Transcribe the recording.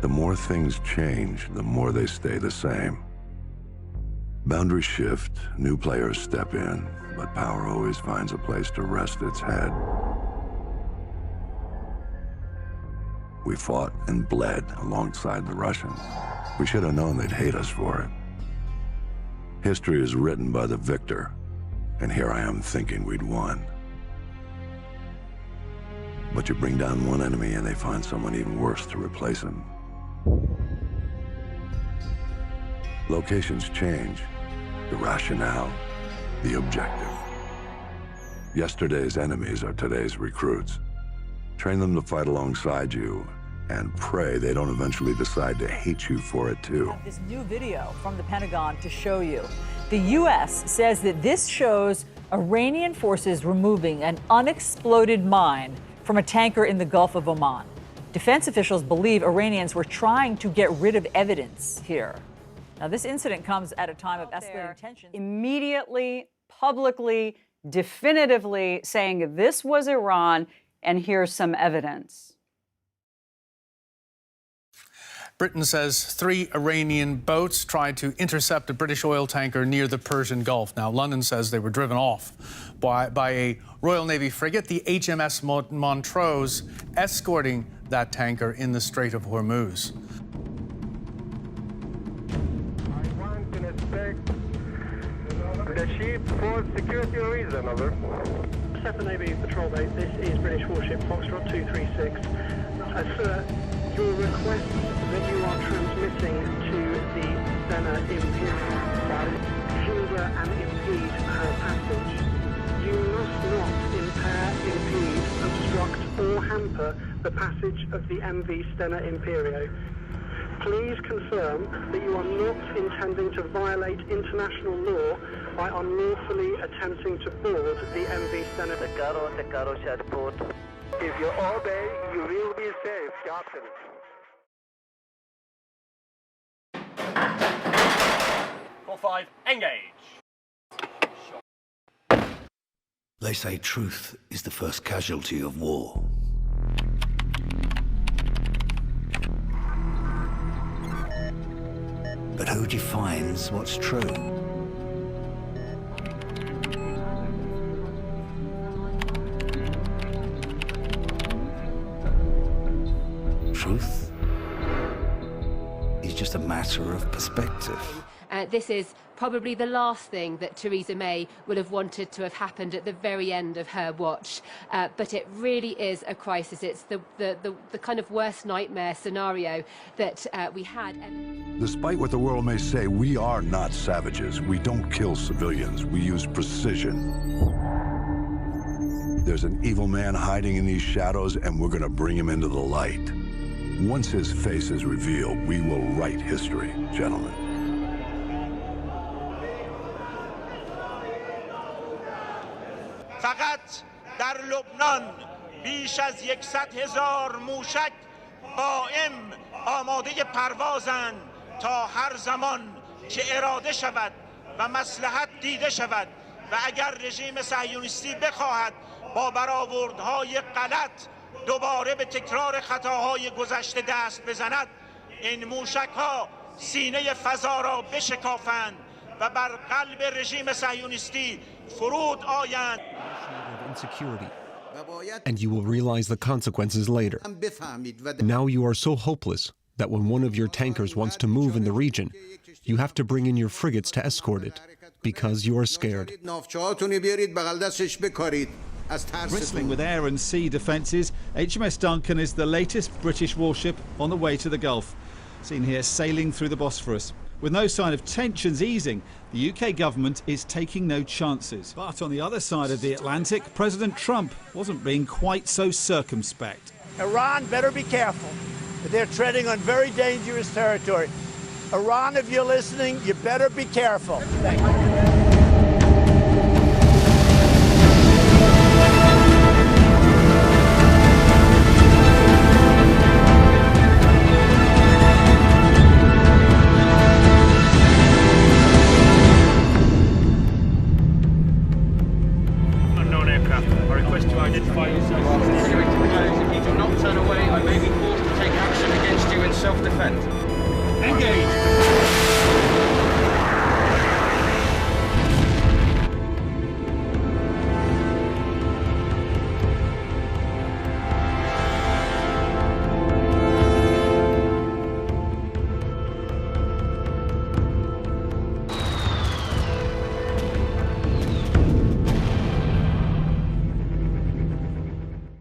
more things change, the more they stay the same. Boundaries shift, new players step in, but power always finds a place to rest its head. We fought and bled alongside the Russians. We should have known they'd hate us for it. History is written by the victor, and here I am thinking we'd won. But you bring down one enemy and they find someone even worse to replace him. Locations change, the rationale, the objective. Yesterday's enemies are today's recruits. Train them to fight alongside you and pray they don't eventually decide to hate you for it too. This new video from the Pentagon to show you. The U.S. says that this shows Iranian forces removing an unexploded mine from a tanker in the Gulf of Oman. Defense officials believe Iranians were trying to get rid of evidence here. Now, this incident comes at a time of escalating tensions. Immediately, publicly, definitively saying this was Iran, and here's some evidence. Britain says 3 Iranian boats tried to intercept a British oil tanker near the Persian Gulf. Now, London says they were driven off by a Royal Navy frigate, the HMS Montrose, escorting that tanker in the Strait of Hormuz. I want to inspect the ship for security reason, over. Seven Navy patrol boat, this is British warship Foxtrot 236. Sir, your request that you are transmitting to the Stena Imperial hinder and impede her passage. You must not impair, impede, obstruct or hamper the passage of the MV Stena Imperio. Please confirm that you are not intending to violate international law by unlawfully attempting to board the MV Stena. If you obey, you will be safe, Captain. Call 5, engage. They say truth is the first casualty of war. But who defines what's true? Truth is just a matter of perspective. This is probably the last thing that Theresa May would have wanted to have happened at the very end of her watch. But it really is a crisis. It's the kind of worst nightmare scenario that we had. Despite what the world may say, we are not savages. We don't kill civilians. We use precision. There's an evil man hiding in these shadows, and we're going to bring him into the light. Once his face is revealed, we will write history, gentlemen. فقط در لبنان بیش از 100,000 موشک قائم آماده پروازند تا هر زمان که اراده شود و مصلحت دیده شود و اگر رژیم صهیونیستی بخواهد با برآوردهای غلط دوباره به تکرار خطاهای گذشته دست بزند، این موشک‌ها سینه فضا را بشکافند و بر قلب رژیم صهیونیستی فرود آیند. Insecurity. And you will realize the consequences later. Now you are so hopeless that when one of your tankers wants to move in the region, you have to bring in your frigates to escort it, because you are scared. Bristling with air and sea defences, HMS Duncan is the latest British warship on the way to the Gulf. Seen here sailing through the Bosphorus. With no sign of tensions easing, the UK government is taking no chances. But on the other side of the Atlantic, President Trump wasn't being quite so circumspect. Iran better be careful. They're treading on very dangerous territory. Iran, if you're listening, you better be careful. Thank you. Identify yourself. If you do not turn away, I may be forced to take action against you in self-defense. defend. Engage!